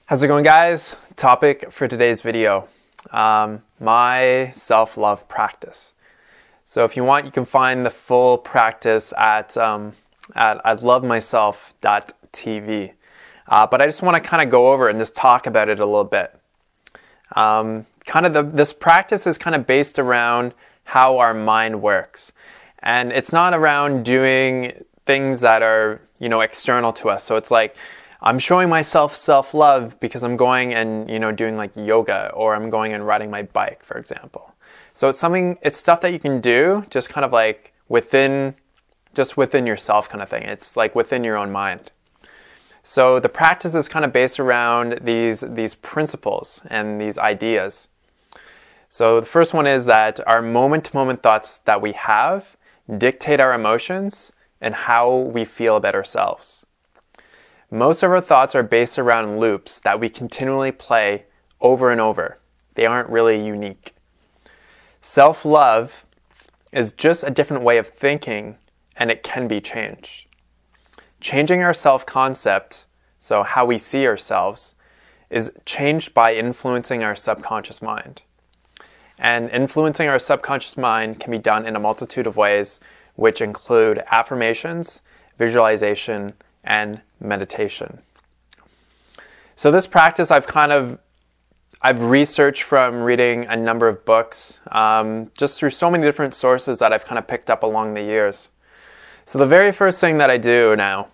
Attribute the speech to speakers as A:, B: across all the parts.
A: How's it going, guys? Topic for today's video, my self-love practice. So if you want, you can find the full practice at ilovemyself.tv. But I just want to kind of go over it and just talk about it a little bit. This practice is kind of based around how our mind works. And it's not around doing things that are, external to us. So it's like, I'm showing myself self-love because I'm going and, doing like yoga, or I'm going and riding my bike, for example. So it's stuff that you can do just kind of like within yourself kind of thing. It's like within your own mind. So the practice is kind of based around these principles and these ideas. So the first one is that our moment-to-moment thoughts that we have dictate our emotions and how we feel about ourselves. Most of our thoughts are based around loops that we continually play over and over. They aren't really unique. Self-love is just a different way of thinking, and it can be changed. Changing our self-concept, so how we see ourselves, is changed by influencing our subconscious mind. And influencing our subconscious mind can be done in a multitude of ways, which include affirmations, visualization, and meditation. So this practice I've researched from reading a number of books, just through so many different sources that I've kind of picked up along the years. So the very first thing that I do now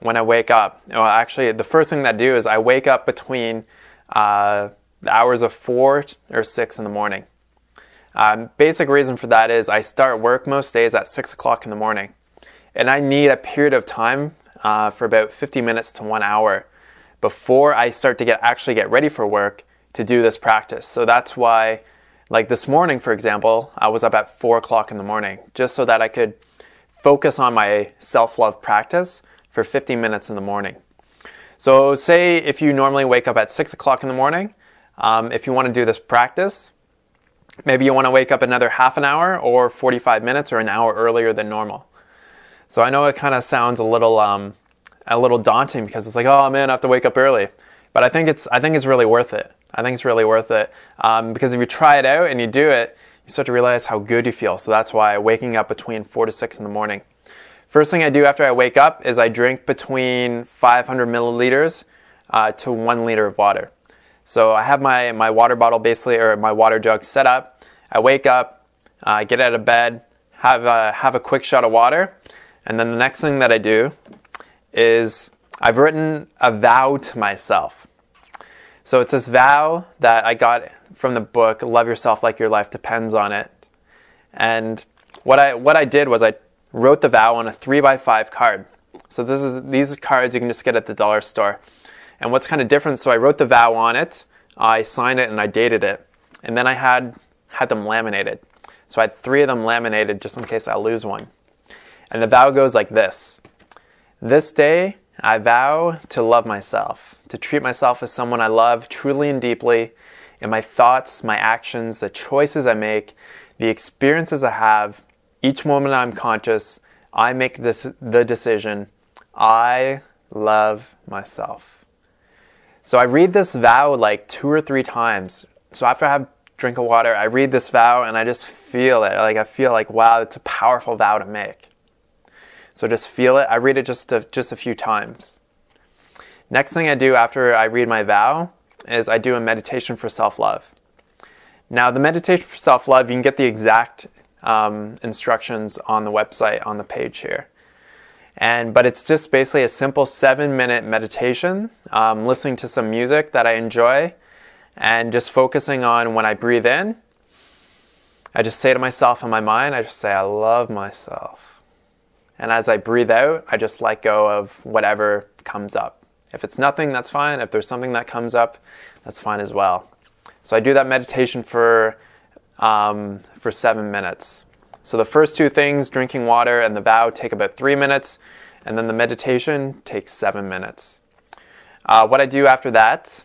A: when I wake up, the first thing that I do is I wake up between the hours of 4 or 6 in the morning. Basic reason for that is I start work most days at 6 o'clock in the morning, and I need a period of time for about 50 minutes to 1 hour before I start to actually get ready for work to do this practice. So that's why, like this morning, for example, I was up at 4 o'clock in the morning just so that I could focus on my self-love practice for 50 minutes in the morning. So say if you normally wake up at 6 o'clock in the morning, if you want to do this practice, maybe you want to wake up another half an hour or 45 minutes or an hour earlier than normal. So I know it kind of sounds a little daunting because it's like, oh man, I have to wake up early. But I think it's really worth it. I think it's really worth it because if you try it out and you do it, you start to realize how good you feel. So that's why waking up between 4 to 6 in the morning. First thing I do after I wake up is I drink between 500 milliliters to 1 liter of water. So I have my water bottle basically, or my water jug set up. I wake up, get out of bed, have a quick shot of water, and then the next thing that I do is I've written a vow to myself. So it's this vow that I got from the book, Love Yourself Like Your Life Depends on It. And what I did was I wrote the vow on a 3x5 card. So these cards you can just get at the dollar store. And what's kind of different, so I wrote the vow on it, I signed it and I dated it. And then I had them laminated. So I had 3 of them laminated just in case I lose one. And the vow goes like this. This day, I vow to love myself, to treat myself as someone I love truly and deeply in my thoughts, my actions, the choices I make, the experiences I have. Each moment I'm conscious, I make the decision. I love myself. So I read this vow like 2 or 3 times. So after I have a drink of water, I read this vow and I just feel it. Like I feel like, wow, it's a powerful vow to make. So just feel it. I read it just a few times. Next thing I do after I read my vow is I do a meditation for self-love. Now the meditation for self-love, you can get the exact instructions on the website on the page here. But it's just basically a simple 7-minute meditation, listening to some music that I enjoy, and just focusing on when I breathe in, I just say to myself in my mind, I just say, I love myself. And as I breathe out, I just let go of whatever comes up. If it's nothing, that's fine. If there's something that comes up, that's fine as well. So I do that meditation for 7 minutes. So the first 2 things, drinking water and the vow, take about 3 minutes, and then the meditation takes 7 minutes. What I do after that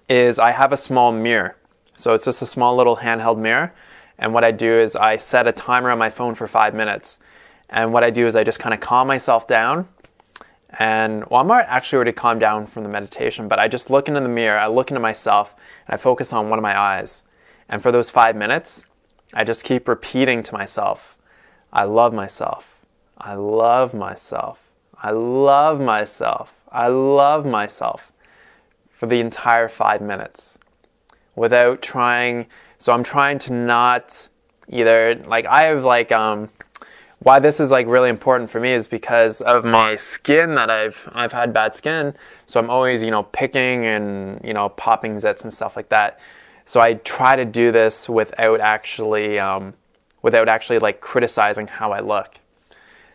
A: is I have a small mirror. So it's just a small little handheld mirror, and what I do is I set a timer on my phone for 5 minutes. And what I do is I just kind of calm myself down, And well, I'm actually already calmed down from the meditation, but I just look into the mirror, I look into myself, and I focus on one of my eyes. And for those 5 minutes, I just keep repeating to myself, I love myself. I love myself. I love myself. I love myself for the entire 5 minutes without trying. So I'm trying to not either, like I have like, why this is like really important for me is because of my skin that I've had bad skin. So I'm always, picking and, popping zits and stuff like that. So I try to do this without actually like criticizing how I look.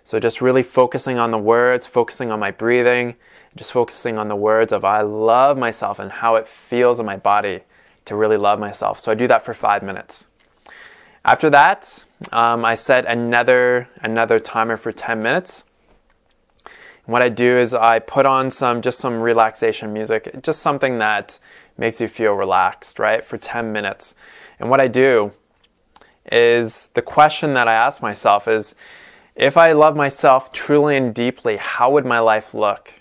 A: So just really focusing on the words, focusing on my breathing, just focusing on the words of I love myself and how it feels in my body to really love myself. So I do that for 5 minutes. After that, I set another timer for 10 minutes. And what I do is I put on some relaxation music, just something that makes you feel relaxed, right, for 10 minutes. And what I do is the question that I ask myself is, if I love myself truly and deeply, how would my life look?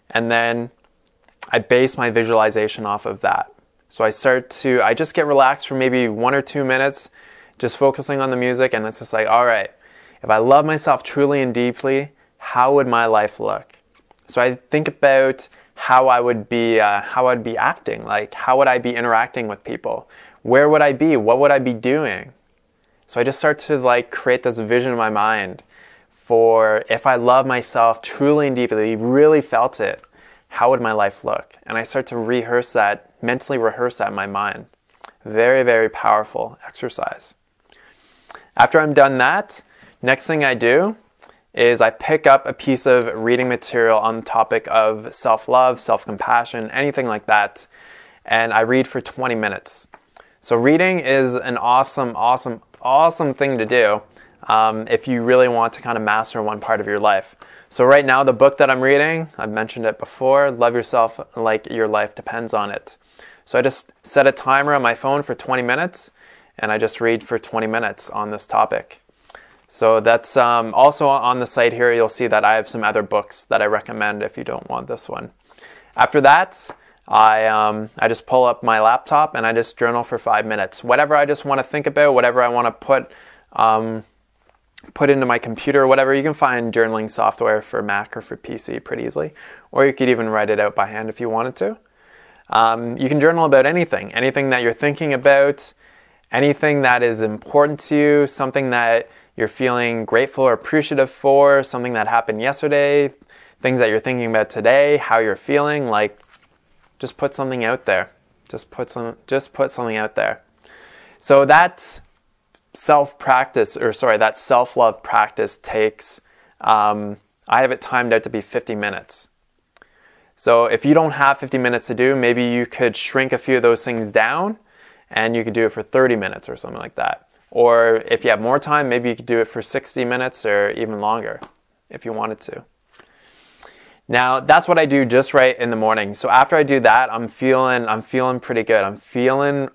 A: And then I base my visualization off of that. So I just get relaxed for maybe 1 or 2 minutes, just focusing on the music, and it's just like, all right, if I love myself truly and deeply, how would my life look? So I think about how I would be acting, like how would I be interacting with people? Where would I be? What would I be doing? So I just start to like create this vision in my mind for if I love myself truly and deeply, really felt it, how would my life look? And I start to mentally rehearse that in my mind. Very, very powerful exercise. After I'm done that, next thing I do is I pick up a piece of reading material on the topic of self-love, self-compassion, anything like that, and I read for 20 minutes. So reading is an awesome thing to do if you really want to kind of master one part of your life. So right now, the book that I'm reading, I've mentioned it before, Love Yourself Like Your Life Depends on It. So I just set a timer on my phone for 20 minutes, and I just read for 20 minutes on this topic. So that's also on the site here, you'll see that I have some other books that I recommend if you don't want this one. After that, I just pull up my laptop and I just journal for 5 minutes. Whatever I just want to think about, whatever I want to put into my computer or whatever, you can find journaling software for Mac or for PC pretty easily. Or you could even write it out by hand if you wanted to. You can journal about anything that you're thinking about, anything that is important to you, something that you're feeling grateful or appreciative for, something that happened yesterday, things that you're thinking about today, how you're feeling, like just put something out there. Just put something out there. So that self-love practice takes, I have it timed out to be 50 minutes. So if you don't have 50 minutes to do, maybe you could shrink a few of those things down and you could do it for 30 minutes or something like that. Or if you have more time, maybe you could do it for 60 minutes or even longer if you wanted to. Now, that's what I do just right in the morning. So after I do that, I'm feeling pretty good. I'm feeling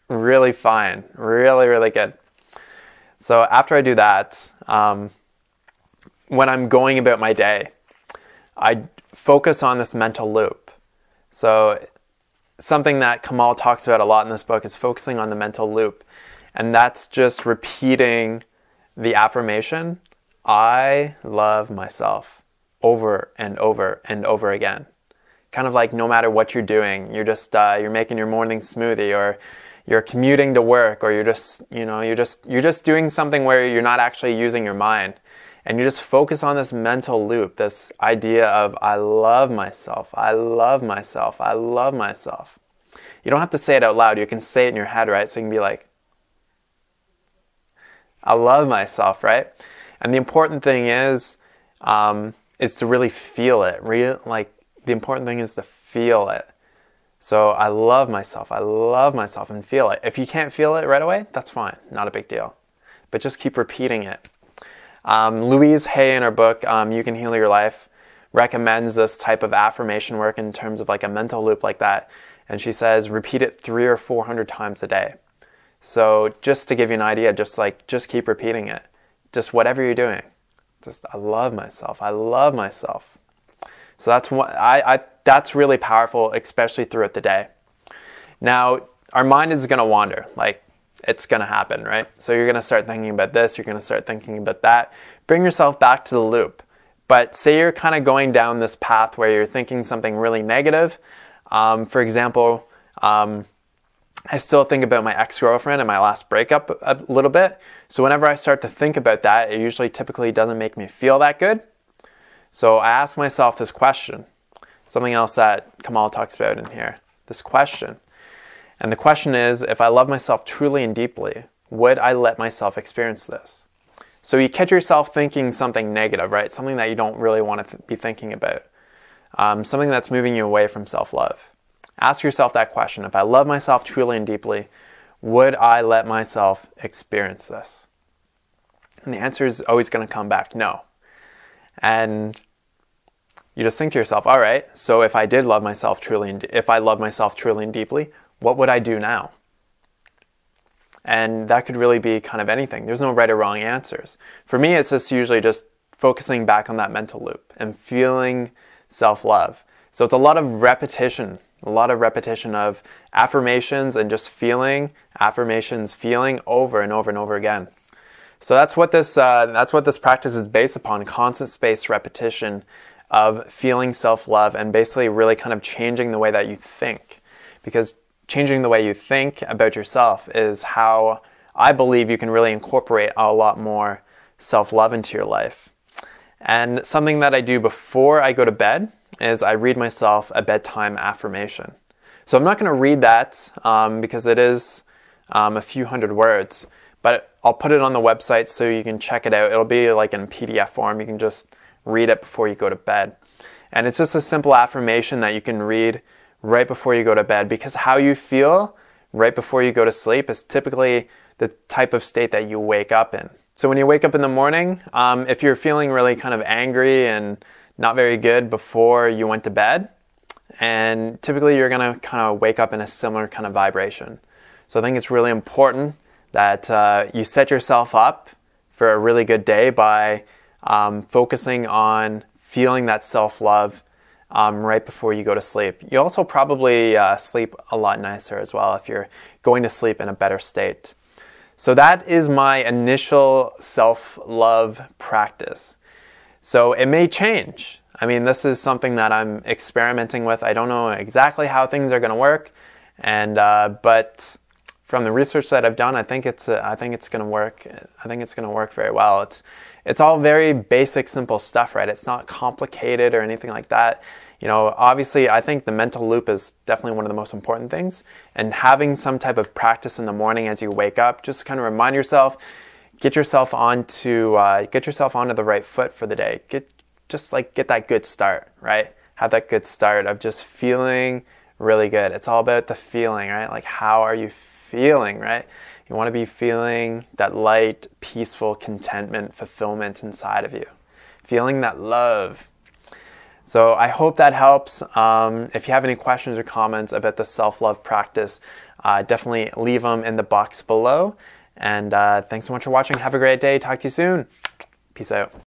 A: really fine, really, really good. So after I do that, when I'm going about my day, I focus on this mental loop. So something that Kamal talks about a lot in this book is focusing on the mental loop. And that's just repeating the affirmation, I love myself, over and over and over again. Kind of like no matter what you're doing, you're making your morning smoothie, or you're commuting to work, or you're just doing something where you're not actually using your mind. And you just focus on this mental loop, this idea of I love myself, I love myself, I love myself. You don't have to say it out loud. You can say it in your head, right? So you can be like, I love myself, right? And the important thing is to really feel it. The important thing is to feel it. So I love myself, and feel it. If you can't feel it right away, that's fine, not a big deal. But just keep repeating it. Louise Hay in her book, You Can Heal Your Life, recommends this type of affirmation work in terms of like a mental loop like that. And she says, repeat it 300 or 400 times a day. So just to give you an idea, just keep repeating it. Just whatever you're doing, I love myself. I love myself. So that's really powerful, especially throughout the day. Now, our mind is going to wander. Like, it's going to happen, right? So you're going to start thinking about this. You're going to start thinking about that. Bring yourself back to the loop. But say you're kind of going down this path where you're thinking something really negative. For example, I still think about my ex-girlfriend and my last breakup a little bit. So whenever I start to think about that, it usually typically doesn't make me feel that good. So I ask myself this question, something else that Kamal talks about in here, this question. And the question is, if I love myself truly and deeply, would I let myself experience this? So you catch yourself thinking something negative, right? Something that you don't really want to be thinking about. Something that's moving you away from self-love. Ask yourself that question. If I love myself truly and deeply, would I let myself experience this? And the answer is always going to come back, no. And you just think to yourself, all right, so if I did love myself truly, and if I love myself truly and deeply, what would I do now? And that could really be kind of anything. There's no right or wrong answers. For me, it's just usually just focusing back on that mental loop and feeling self-love. So it's a lot of repetition of affirmations and just feeling affirmations, feeling over and over and over again. So that's what this practice is based upon: constant spaced repetition of feeling self-love and basically really kind of changing the way that you think. Because changing the way you think about yourself is how I believe you can really incorporate a lot more self-love into your life. And something that I do before I go to bed is I read myself a bedtime affirmation. So I'm not going to read that because it is a few hundred words, but I'll put it on the website so you can check it out. It'll be like in PDF form. You can just read it before you go to bed. And it's just a simple affirmation that you can read right before you go to bed, because how you feel right before you go to sleep is typically the type of state that you wake up in. So when you wake up in the morning, if you're feeling really kind of angry and not very good before you went to bed, and typically you're going to kind of wake up in a similar kind of vibration. So I think it's really important that you set yourself up for a really good day by focusing on feeling that self-love right before you go to sleep. You also probably sleep a lot nicer as well if you're going to sleep in a better state. So that is my initial self-love practice. So it may change. I mean, this is something that I'm experimenting with. I don't know exactly how things are going to work, and but from the research that I've done, I think it's going to work. I think it's going to work very well. It's all very basic, simple stuff, right? It's not complicated or anything like that. You know, obviously, I think the mental loop is definitely one of the most important things. And having some type of practice in the morning as you wake up, just kind of remind yourself, get yourself onto the right foot for the day. Get that good start, right? Have that good start of just feeling really good. It's all about the feeling, right? Like, how are you feeling, right? You want to be feeling that light, peaceful contentment, fulfillment inside of you. Feeling that love. So I hope that helps. If you have any questions or comments about the self-love practice, definitely leave them in the box below. And thanks so much for watching. Have a great day. Talk to you soon. Peace out.